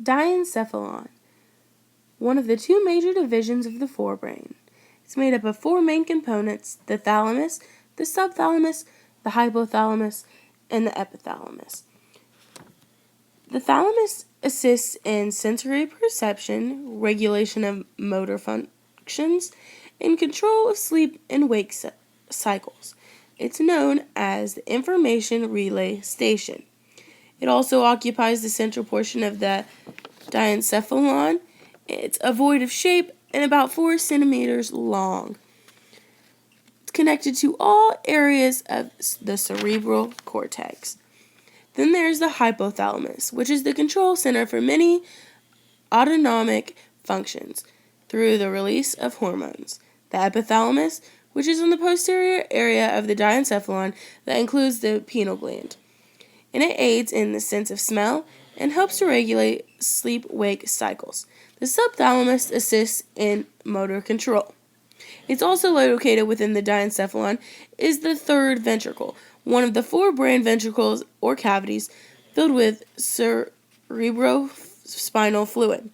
Diencephalon, one of the two major divisions of the forebrain. It's made up of four main components: the thalamus, the subthalamus, the hypothalamus, and the epithalamus. The thalamus assists in sensory perception, regulation of motor functions, and control of sleep and wake cycles. It's known as the information relay station. It also occupies the central portion of the diencephalon. It's ovoid of shape and about 4 centimeters long. It's connected to all areas of the cerebral cortex. Then there's the hypothalamus, which is the control center for many autonomic functions through the release of hormones. The epithalamus, which is in the posterior area of the diencephalon that includes the pineal gland, and it aids in the sense of smell and helps to regulate sleep-wake cycles. The subthalamus assists in motor control. It's also located within the diencephalon is the third ventricle, one of the 4 brain ventricles or cavities filled with cerebrospinal fluid.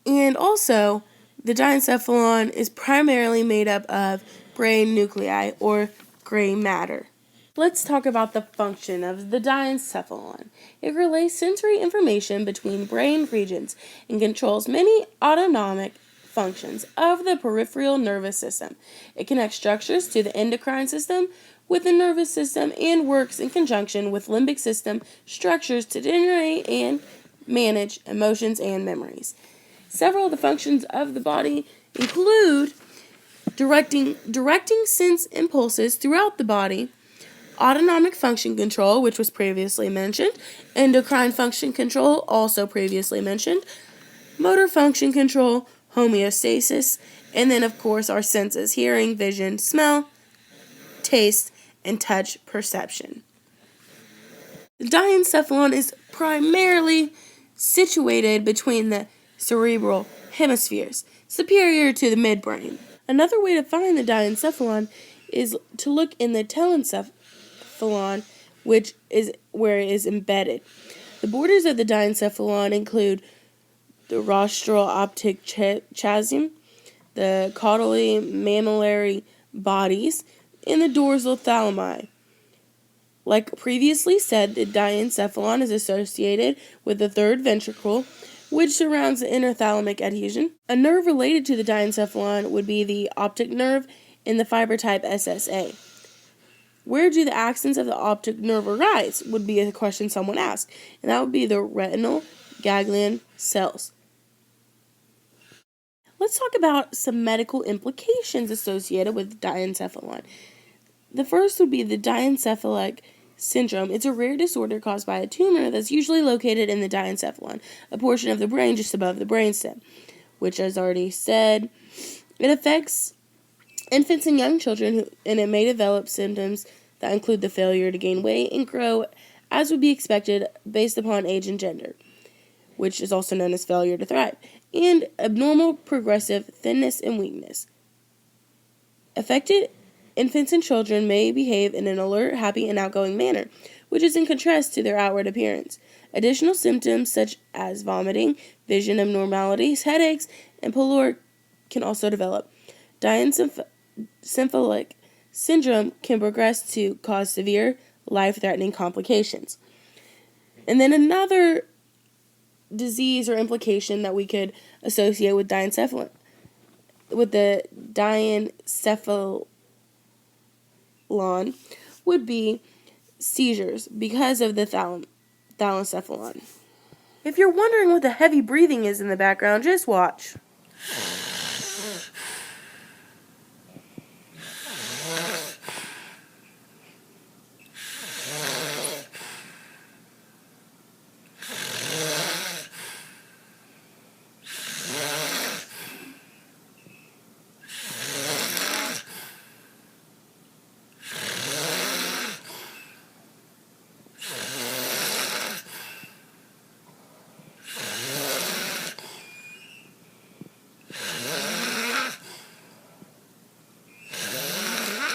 And also, the diencephalon is primarily made up of brain nuclei or gray matter. Let's talk about the function of the diencephalon. It relays sensory information between brain regions and controls many autonomic functions of the peripheral nervous system. It connects structures to the endocrine system with the nervous system and works in conjunction with limbic system structures to generate and manage emotions and memories. Several of the functions of the body include directing sense impulses throughout the body, autonomic function control, which was previously mentioned, endocrine function control, also previously mentioned, motor function control, homeostasis, and then, of course, our senses: hearing, vision, smell, taste, and touch perception. The diencephalon is primarily situated between the cerebral hemispheres, superior to the midbrain. Another way to find the diencephalon is to look in the telencephalon, which is where it is embedded. The borders of the diencephalon include the rostral optic chiasm, the caudally mammillary bodies, and the dorsal thalami. Like previously said, the diencephalon is associated with the third ventricle, which surrounds the inner thalamic adhesion. A nerve related to the diencephalon would be the optic nerve in the fiber type SSA. Where do the axons of the optic nerve arise, would be a question someone asked, and that would be the retinal ganglion cells. Let's talk about some medical implications associated with diencephalon. The first would be the diencephalic syndrome. It's a rare disorder caused by a tumor that's usually located in the diencephalon, a portion of the brain just above the brainstem, which, as already said, it affects infants and young children, and it may develop symptoms that include the failure to gain weight and grow as would be expected based upon age and gender, which is also known as failure to thrive, and abnormal progressive thinness and weakness. Affected infants and children may behave in an alert, happy, and outgoing manner, which is in contrast to their outward appearance. Additional symptoms such as vomiting, vision abnormalities, headaches, and pallor can also develop. Diencephalic syndrome can progress to cause severe, life-threatening complications. And then another disease or implication that we could associate with diencephalon, with the diencephalon, would be seizures because of the thalencephalon. If you're wondering what the heavy breathing is in the background, just watch.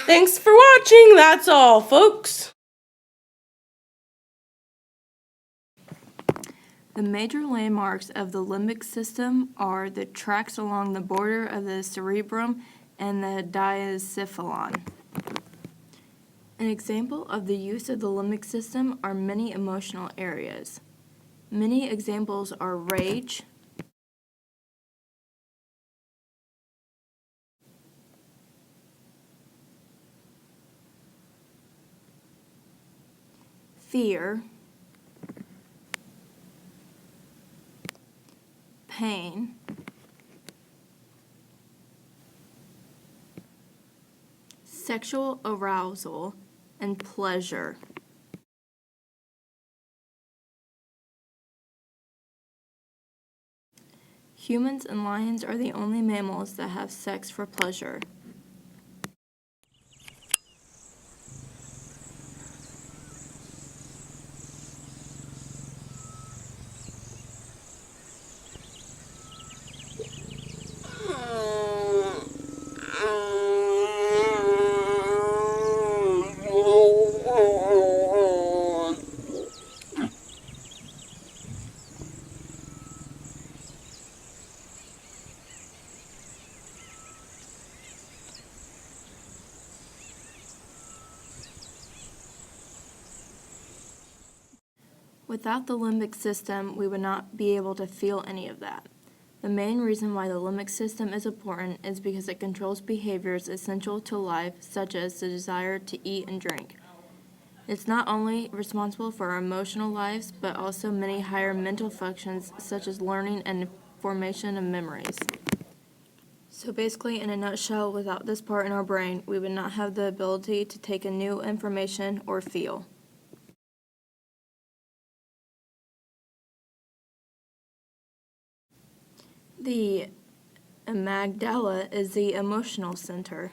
Thanks for watching. That's all, folks. The major landmarks of the limbic system are the tracts along the border of the cerebrum and the diencephalon. An example of the use of the limbic system are many emotional areas. Many examples are rage, fear, pain, sexual arousal, and pleasure. Humans and lions are the only mammals that have sex for pleasure. Without the limbic system, we would not be able to feel any of that. The main reason why the limbic system is important is because it controls behaviors essential to life, such as the desire to eat and drink. It's not only responsible for our emotional lives, but also many higher mental functions, such as learning and formation of memories. So basically, in a nutshell, without this part in our brain, we would not have the ability to take in new information or feel. The amygdala is the emotional center.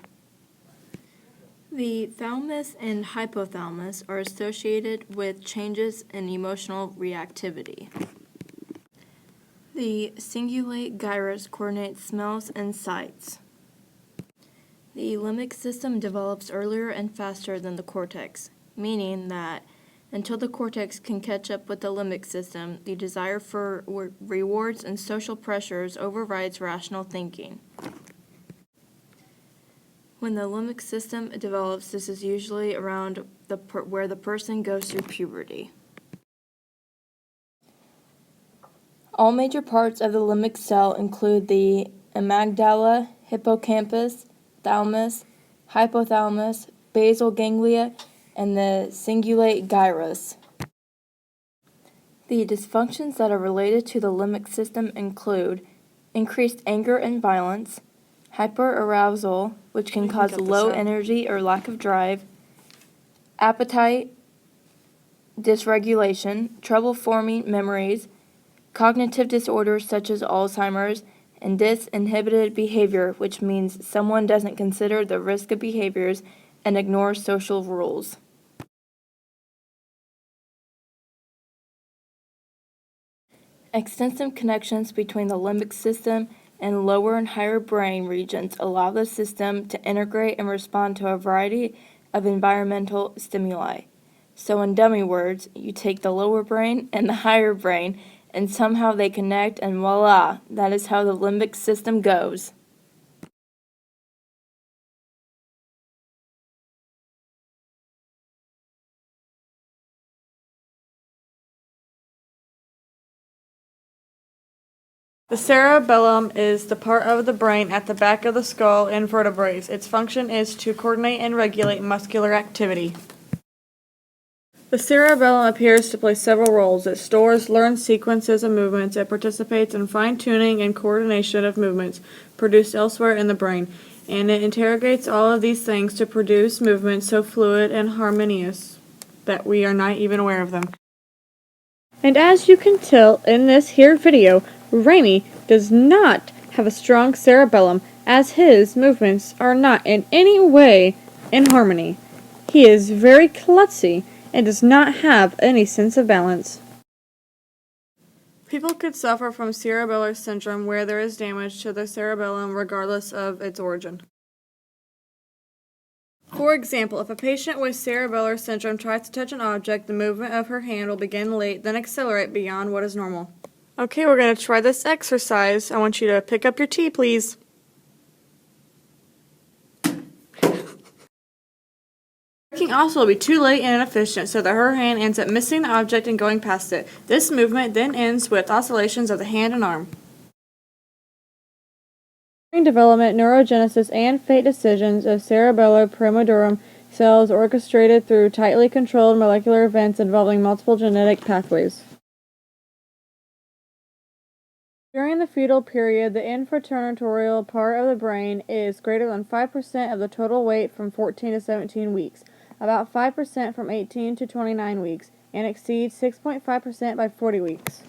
The thalamus and hypothalamus are associated with changes in emotional reactivity. The cingulate gyrus coordinates smells and sights. The limbic system develops earlier and faster than the cortex, meaning that until the cortex can catch up with the limbic system, the desire for rewards and social pressures overrides rational thinking. When the limbic system develops, this is usually around where the person goes through puberty. All major parts of the limbic cell include the amygdala, hippocampus, thalamus, hypothalamus, basal ganglia, and the cingulate gyrus. The dysfunctions that are related to the limbic system include increased anger and violence, hyperarousal, which can cause low energy or lack of drive, appetite dysregulation, trouble forming memories, cognitive disorders such as Alzheimer's, and disinhibited behavior, which means someone doesn't consider the risk of behaviors and ignores social rules. Extensive connections between the limbic system and lower and higher brain regions allow the system to integrate and respond to a variety of environmental stimuli. So in dummy words, you take the lower brain and the higher brain, and somehow they connect, and voila, that is how the limbic system goes. The cerebellum is the part of the brain at the back of the skull and vertebrae. Its function is to coordinate and regulate muscular activity. The cerebellum appears to play several roles. It stores learned sequences of movements. It participates in fine-tuning and coordination of movements produced elsewhere in the brain, and it interrogates all of these things to produce movements so fluid and harmonious that we are not even aware of them. And as you can tell in this here video, Raimi does not have a strong cerebellum, as his movements are not in any way in harmony. He is very klutzy and does not have any sense of balance. People could suffer from cerebellar syndrome where there is damage to the cerebellum regardless of its origin. For example, if a patient with cerebellar syndrome tries to touch an object, the movement of her hand will begin late, then accelerate beyond what is normal. Okay, we're going to try this exercise. I want you to pick up your tea, please. Braking also will be too late and inefficient, so that her hand ends up missing the object and going past it. This movement then ends with oscillations of the hand and arm. Brain development, neurogenesis, and fate decisions of cerebellar primodorum cells orchestrated through tightly controlled molecular events involving multiple genetic pathways. During the fetal period, the infraterritorial part of the brain is greater than 5% of the total weight from 14 to 17 weeks, about 5% from 18 to 29 weeks, and exceeds 6.5% by 40 weeks.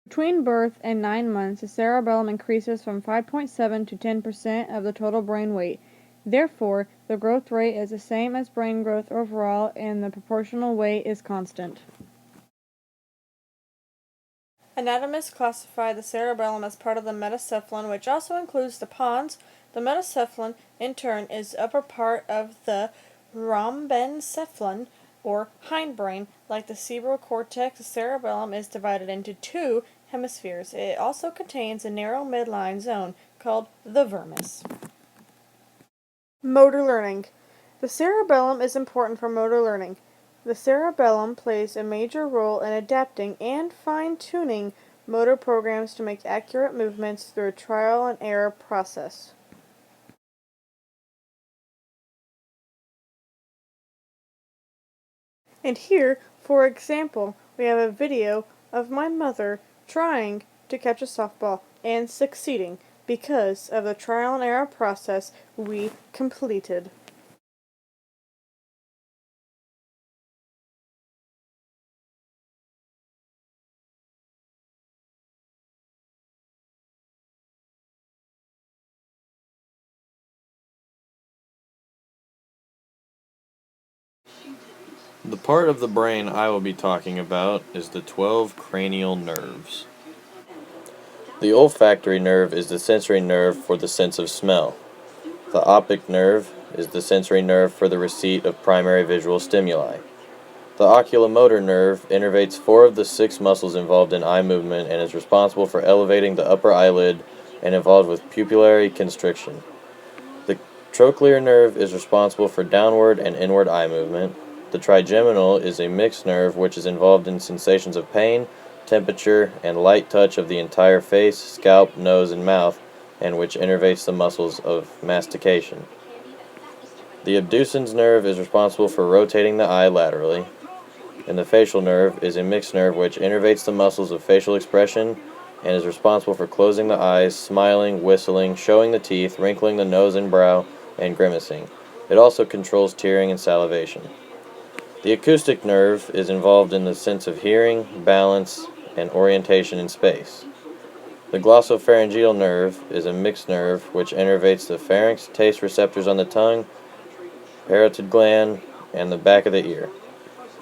Between birth and 9 months, the cerebellum increases from 5.7 to 10% of the total brain weight. Therefore, the growth rate is the same as brain growth overall, and the proportional weight is constant. Anatomists classify the cerebellum as part of the metacephalon, which also includes the pons. The metacephalon, in turn, is the upper part of the rhombencephalon, or hindbrain. Like the cerebral cortex, the cerebellum is divided into two hemispheres. It also contains a narrow midline zone called the vermis. Motor learning. The cerebellum is important for motor learning. The cerebellum plays a major role in adapting and fine-tuning motor programs to make accurate movements through a trial and error process. And here, for example, we have a video of my mother trying to catch a softball and succeeding because of the trial and error process we completed. The part of the brain I will be talking about is the 12 cranial nerves. The olfactory nerve is the sensory nerve for the sense of smell. The optic nerve is the sensory nerve for the receipt of primary visual stimuli. The oculomotor nerve innervates 4 of the 6 muscles involved in eye movement and is responsible for elevating the upper eyelid and involved with pupillary constriction. The trochlear nerve is responsible for downward and inward eye movement. The trigeminal is a mixed nerve which is involved in sensations of pain, temperature, and light touch of the entire face, scalp, nose, and mouth, and which innervates the muscles of mastication. The abducens nerve is responsible for rotating the eye laterally, and the facial nerve is a mixed nerve which innervates the muscles of facial expression and is responsible for closing the eyes, smiling, whistling, showing the teeth, wrinkling the nose and brow, and grimacing. It also controls tearing and salivation. The acoustic nerve is involved in the sense of hearing, balance, and orientation in space. The glossopharyngeal nerve is a mixed nerve which innervates the pharynx, taste receptors on the tongue, parotid gland, and the back of the ear.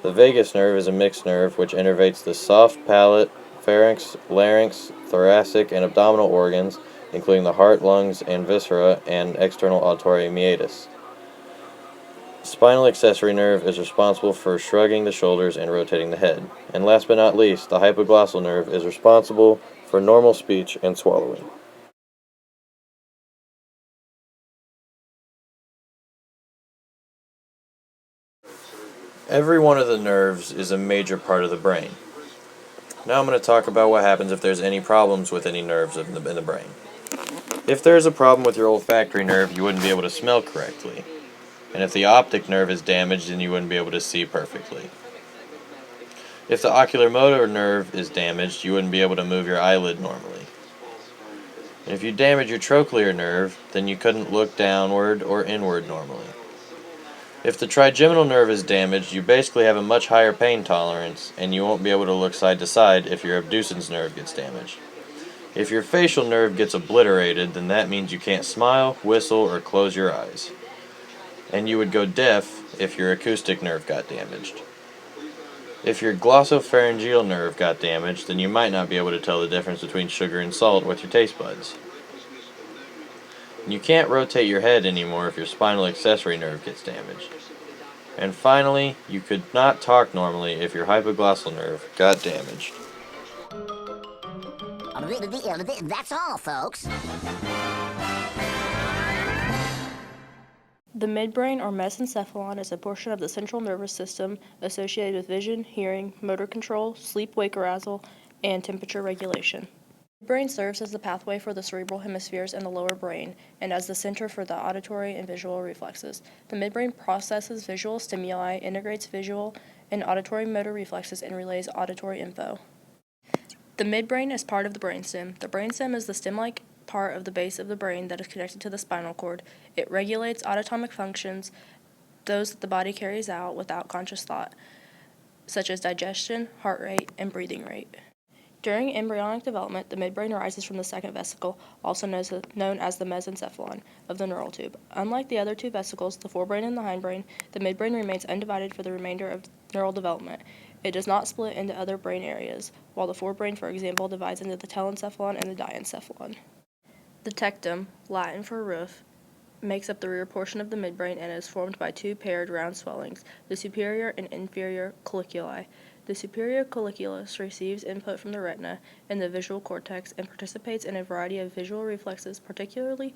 The vagus nerve is a mixed nerve which innervates the soft palate, pharynx, larynx, thoracic, and abdominal organs, including the heart, lungs, and viscera, and external auditory meatus. Spinal accessory nerve is responsible for shrugging the shoulders and rotating the head. And last but not least, the hypoglossal nerve is responsible for normal speech and swallowing. Every one of the nerves is a major part of the brain. Now I'm going to talk about what happens if there's any problems with any nerves in the brain. If there's a problem with your olfactory nerve, you wouldn't be able to smell correctly. And if the optic nerve is damaged, then you wouldn't be able to see perfectly. If the oculomotor nerve is damaged, you wouldn't be able to move your eyelid normally. And if you damage your trochlear nerve, then you couldn't look downward or inward normally. If the trigeminal nerve is damaged, you basically have a much higher pain tolerance, and you won't be able to look side to side if your abducens nerve gets damaged. If your facial nerve gets obliterated, then that means you can't smile, whistle, or close your eyes. And you would go deaf if your acoustic nerve got damaged. If your glossopharyngeal nerve got damaged, then you might not be able to tell the difference between sugar and salt with your taste buds. You can't rotate your head anymore if your spinal accessory nerve gets damaged. And finally, you could not talk normally if your hypoglossal nerve got damaged. That's all, folks. The midbrain or mesencephalon is a portion of the central nervous system associated with vision, hearing, motor control, sleep-wake arousal, and temperature regulation. The brain serves as the pathway for the cerebral hemispheres in the lower brain and as the center for the auditory and visual reflexes. The midbrain processes visual stimuli, integrates visual and auditory motor reflexes, and relays auditory info. The midbrain is part of the brainstem. The brainstem is the stem-like part of the base of the brain that is connected to the spinal cord. It regulates autonomic functions, those that the body carries out without conscious thought, such as digestion, heart rate, and breathing rate. During embryonic development, the midbrain arises from the second vesicle, also known as the mesencephalon, of the neural tube. Unlike the other two vesicles, the forebrain and the hindbrain, the midbrain remains undivided for the remainder of neural development. It does not split into other brain areas, while the forebrain, for example, divides into the telencephalon and the diencephalon. The tectum, Latin for roof, makes up the rear portion of the midbrain and is formed by two paired round swellings, the superior and inferior colliculi. The superior colliculus receives input from the retina and the visual cortex and participates in a variety of visual reflexes, particularly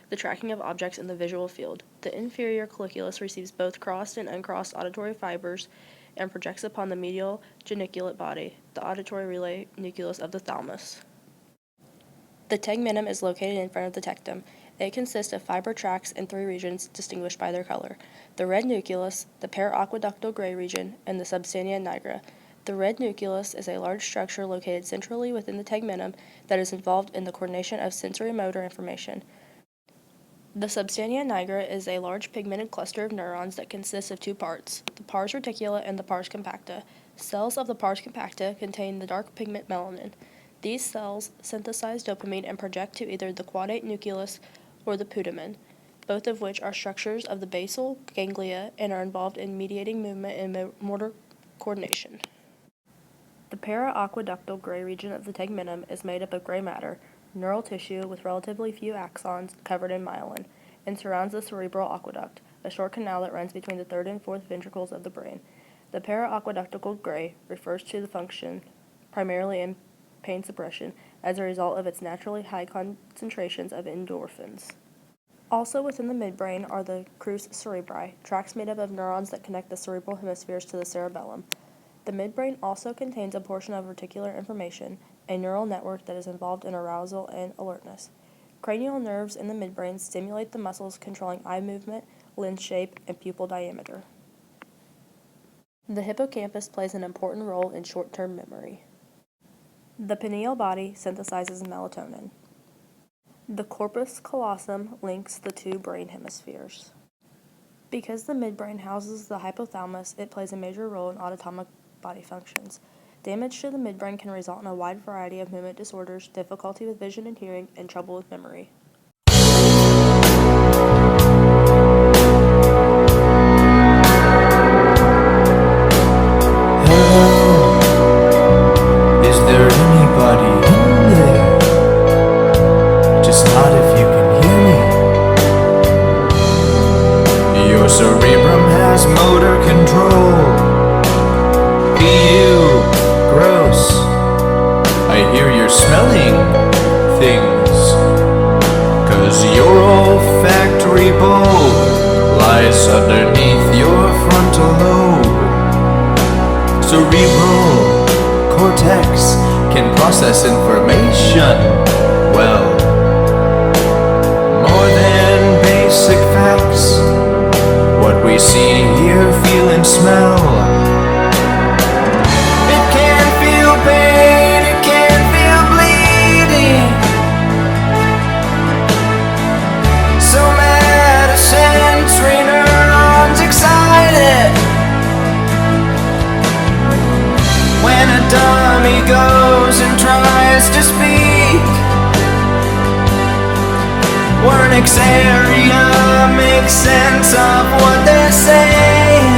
the tracking of objects in the visual field. The inferior colliculus receives both crossed and uncrossed auditory fibers and projects upon the medial geniculate body, the auditory relay nucleus of the thalamus. The tegmentum is located in front of the tectum. It consists of fiber tracts in three regions distinguished by their color: the red nucleus, the para-aqueductal gray region, and the substantia nigra. The red nucleus is a large structure located centrally within the tegmentum that is involved in the coordination of sensory motor information. The substantia nigra is a large pigmented cluster of neurons that consists of two parts, the pars reticula and the pars compacta. Cells of the pars compacta contain the dark pigment melanin. These cells synthesize dopamine and project to either the caudate nucleus or the putamen, both of which are structures of the basal ganglia and are involved in mediating movement and motor coordination. The para-aqueductal gray region of the tegmentum is made up of gray matter, neural tissue with relatively few axons covered in myelin, and surrounds the cerebral aqueduct, a short canal that runs between the third and fourth ventricles of the brain. The para-aqueductal gray refers to the function primarily in pain suppression as a result of its naturally high concentrations of endorphins. Also within the midbrain are the crus cerebri, tracts made up of neurons that connect the cerebral hemispheres to the cerebellum. The midbrain also contains a portion of reticular information, a neural network that is involved in arousal and alertness. Cranial nerves in the midbrain stimulate the muscles controlling eye movement, lens shape, and pupil diameter. The hippocampus plays an important role in short-term memory. The pineal body synthesizes melatonin. The corpus callosum links the two brain hemispheres. Because the midbrain houses the hypothalamus, it plays a major role in autonomic body functions. Damage to the midbrain can result in a wide variety of movement disorders, difficulty with vision and hearing, and trouble with memory. Is there anybody in there? Just nod if you can hear me. Your cerebrum has motor control. Ew, gross. I hear you're smelling things. 'Cause your olfactory bulb lies underneath your frontal lobe. Cerebral cortex can process information well. More than basic facts, what we see, hear, feel, and smell. It can feel pain, it can feel bleeding. Somatosensory neurons excited. When a dummy goes and tries to speak, Wernicke's area makes sense of what they're saying.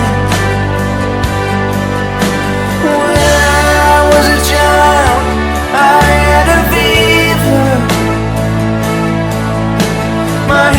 When I was a child, I had a fever. My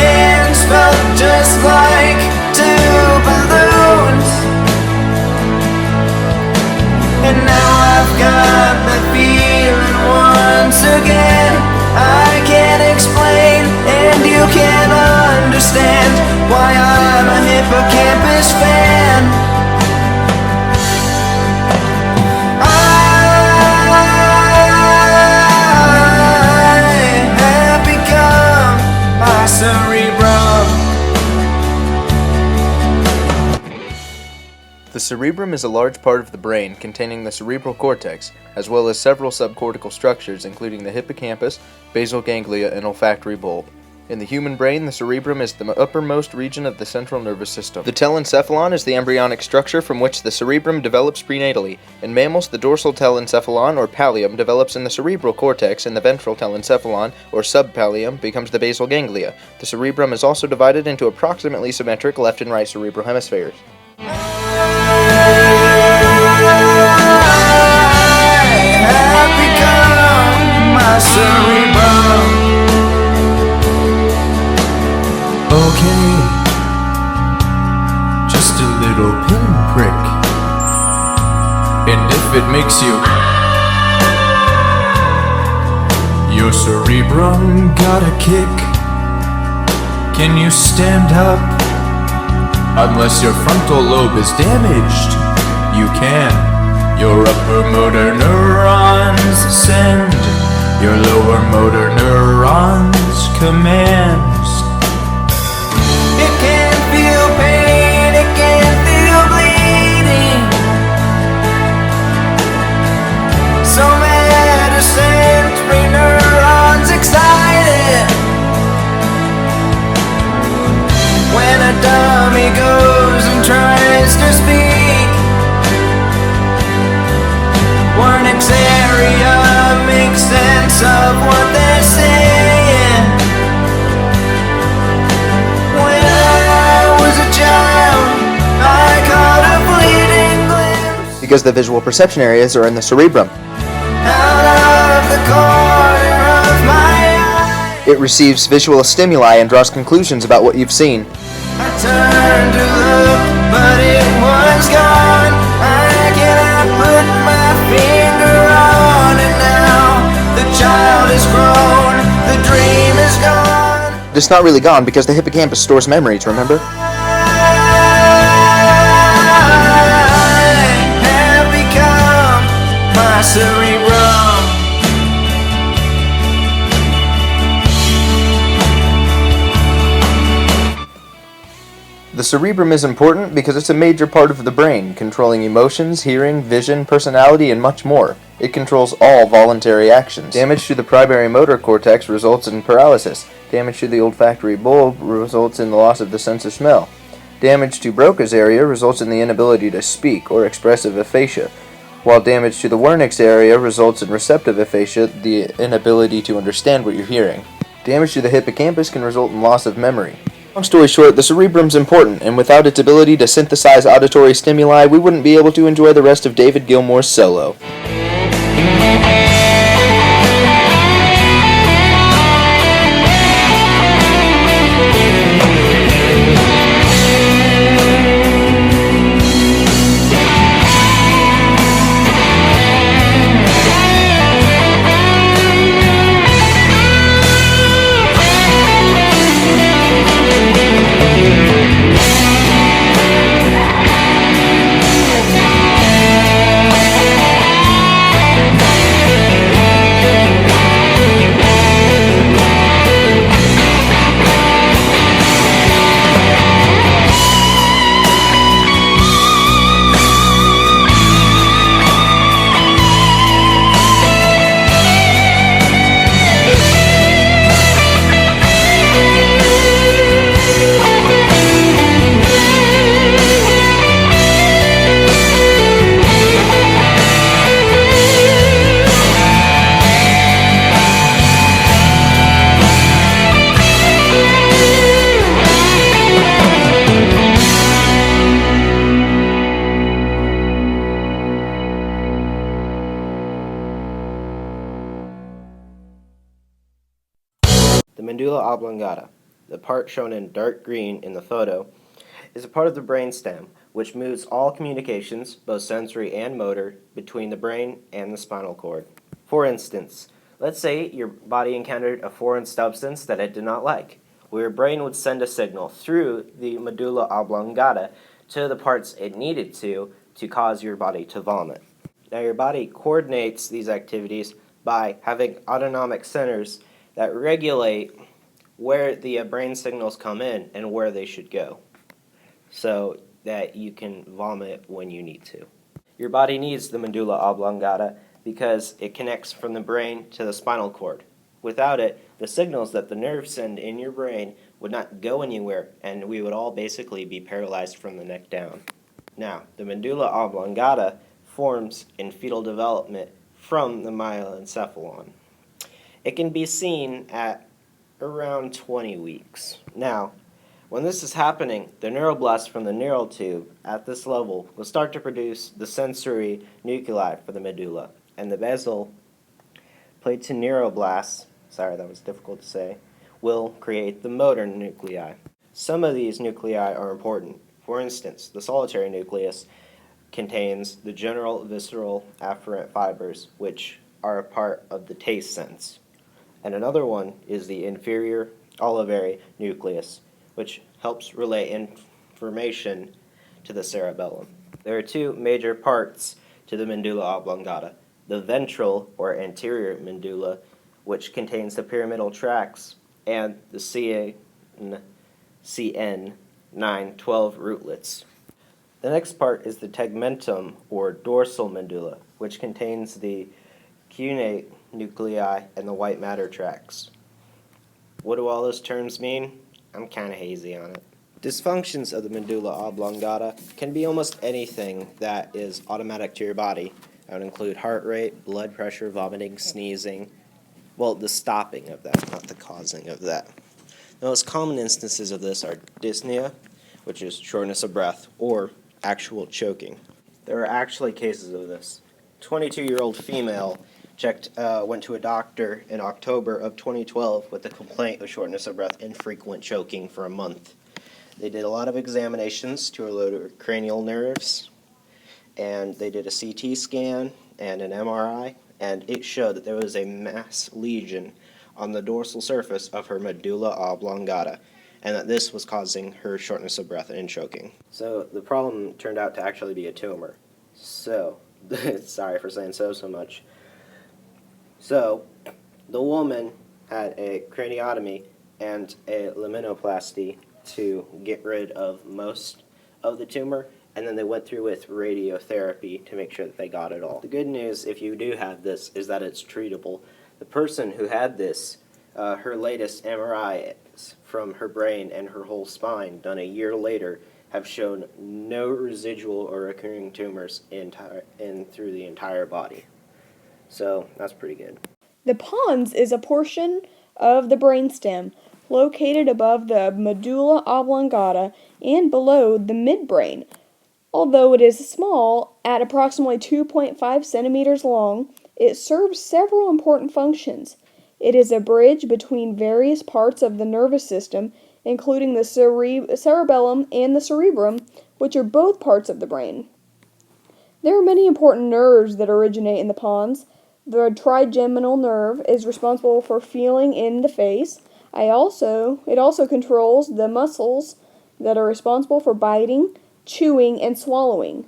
cerebrum is a large part of the brain containing the cerebral cortex, as well as several subcortical structures including the hippocampus, basal ganglia, and olfactory bulb. In the human brain, the cerebrum is the uppermost region of the central nervous system. The telencephalon is the embryonic structure from which the cerebrum develops prenatally. In mammals, the dorsal telencephalon, or pallium, develops in the cerebral cortex, and the ventral telencephalon, or subpallium, becomes the basal ganglia. The cerebrum is also divided into approximately symmetric left and right cerebral hemispheres. Okay, just a little pinprick. And if it makes you, your cerebrum got a kick. Can you stand up? Unless your frontal lobe is damaged, you can. Your upper motor neurons send, your lower motor neurons commands. It can feel pain, it can feel bleeding. Somatosensory neurons excited. When a dummy goes and tries to speak, Wernicke's area makes sense of what they're saying. When I was a child, I caught a fleeting glimpse Because the visual perception areas are in the cerebrum. out of the corner of my eye. It receives visual stimuli and draws conclusions about what you've seen. I turned to look, but it was gone. I cannot put my finger on it now. The child is grown, the dream is gone. It's not really gone because the hippocampus stores memories, remember? I have become my cerebrum. The cerebrum is important because it's a major part of the brain, controlling emotions, hearing, vision, personality, and much more. It controls all voluntary actions. Damage to the primary motor cortex results in paralysis. Damage to the olfactory bulb results in the loss of the sense of smell. Damage to Broca's area results in the inability to speak or expressive aphasia, while damage to the Wernicke's area results in receptive aphasia, the inability to understand what you're hearing. Damage to the hippocampus can result in loss of memory. Long story short, the cerebrum's important, and without its ability to synthesize auditory stimuli, we wouldn't be able to enjoy the rest of David Gilmour's solo. The medulla oblongata, the part shown in dark green in the photo, is a part of the brainstem which moves all communications, both sensory and motor, between the brain and the spinal cord. For instance, let's say your body encountered a foreign substance that it did not like. Well, your brain would send a signal through the medulla oblongata to the parts it needed to cause your body to vomit. Now your body coordinates these activities by having autonomic centers that regulate where the brain signals come in and where they should go. So that you can vomit when you need to. Your body needs the medulla oblongata because it connects from the brain to the spinal cord. Without it, the signals that the nerves send in your brain would not go anywhere, and we would all basically be paralyzed from the neck down. Now, the medulla oblongata forms in fetal development from the myelencephalon. It can be seen at around 20 weeks. Now, when this is happening, the neuroblasts from the neural tube at this level will start to produce the sensory nuclei for the medulla, and the basal plateneuroblasts, sorry that was difficult to say, will create the motor nuclei. Some of these nuclei are important. For instance, the solitary nucleus contains the general visceral afferent fibers, which are a part of the taste sense. And another one is the inferior olivary nucleus, which helps relay information to the cerebellum. There are two major parts to the medulla oblongata: the ventral or anterior medulla, which contains the pyramidal tracts, and the CN9-12 rootlets. The next part is the tegmentum or dorsal medulla, which contains the cuneate nuclei and the white matter tracts. What do all those terms mean? I'm kind of hazy on it. Dysfunctions of the medulla oblongata can be almost anything that is automatic to your body. That would include heart rate, blood pressure, vomiting, sneezing. Well, the stopping of that, not the causing of that. The most common instances of this are dyspnea, which is shortness of breath, or actual choking. There are actually cases of this. 22-year-old female went to a doctor in October of 2012 with a complaint of shortness of breath and frequent choking for a month. They did a lot of examinations to her lower cranial nerves, and they did a CT scan and an MRI, and it showed that there was a mass lesion on the dorsal surface of her medulla oblongata, and that this was causing her shortness of breath and choking. So the problem turned out to actually be a tumor. So, sorry for saying so much. So, the woman had a craniotomy and a laminoplasty to get rid of most of the tumor, and then they went through with radiotherapy to make sure that they got it all. The good news, if you do have this, is that it's treatable. The person who had this, her latest MRI from her brain and her whole spine, done a year later, have shown no residual or recurring tumors through the entire body. So that's pretty good. The pons is a portion of the brainstem located above the medulla oblongata and below the midbrain. Although it is small, at approximately 2.5 centimeters long, it serves several important functions. It is a bridge between various parts of the nervous system, including the cerebellum and the cerebrum, which are both parts of the brain. There are many important nerves that originate in the pons. The trigeminal nerve is responsible for feeling in the face. It also controls the muscles that are responsible for biting, chewing, and swallowing.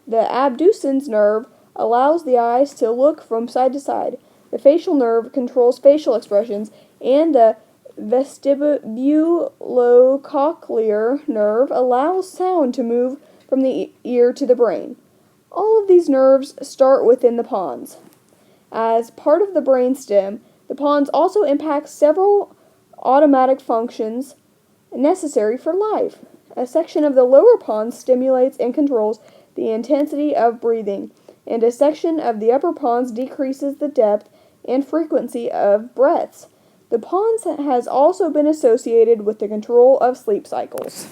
The abducens nerve allows the eyes to look from side to side. The facial nerve controls facial expressions, and the vestibulocochlear nerve allows sound to move from the ear to the brain. All of these nerves start within the pons. As part of the brainstem, the pons also impacts several automatic functions necessary for life. A section of the lower pons stimulates and controls the intensity of breathing, and a section of the upper pons decreases the depth and frequency of breaths. The pons has also been associated with the control of sleep cycles.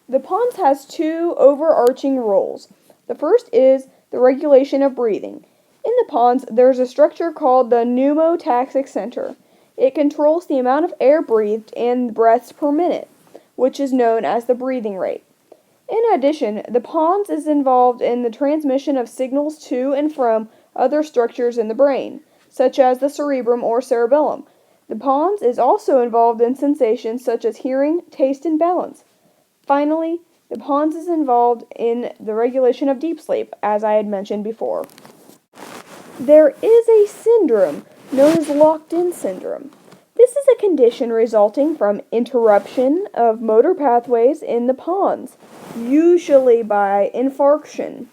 The pons has two overarching roles. The first is the regulation of breathing. In the pons, there's a structure called the pneumotaxic center. It controls the amount of air breathed and breaths per minute, which is known as the breathing rate. In addition, the pons is involved in the transmission of signals to and from other structures in the brain, such as the cerebrum or cerebellum. The pons is also involved in sensations such as hearing, taste, and balance. Finally, the pons is involved in the regulation of deep sleep, as I had mentioned before. There is a syndrome known as locked-in syndrome. This This is a condition resulting from interruption of motor pathways in the pons, usually by infarction.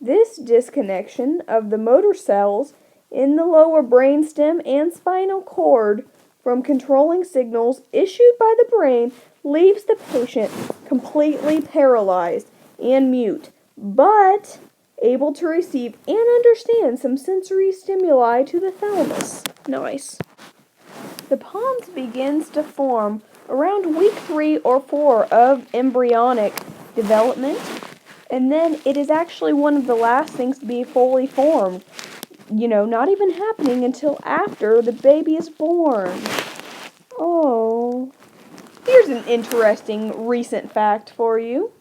This disconnection of the motor cells in the lower brainstem and spinal cord from controlling signals issued by the brain leaves the patient completely paralyzed and mute, but able to receive and understand some sensory stimuli to the thalamus. Nice. The pons begins to form around week 3 or 4 of embryonic development, and then it is actually one of the last things to be fully formed. Not even happening until after the baby is born. Oh. Here's an interesting recent fact for you.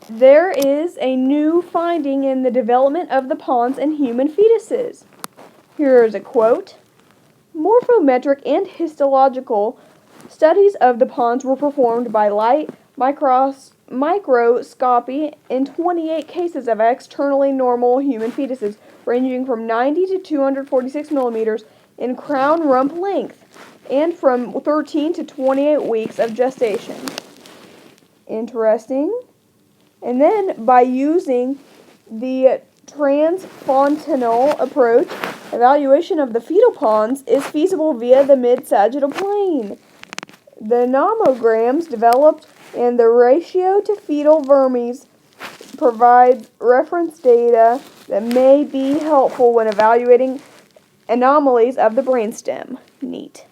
There is a new finding in the development of the pons in human fetuses. Here is a quote. Morphometric and histological studies of the pons were performed by light microscopy in 28 cases of externally normal human fetuses, ranging from 90 to 246 millimeters in crown rump length, and from 13 to 28 weeks of gestation. Interesting. And then, by using the transfontanal approach, evaluation of the fetal pons is feasible via the mid-sagittal plane. The nomograms developed and the ratio to fetal vermes provide reference data that may be helpful when evaluating anomalies of the brainstem. Neat.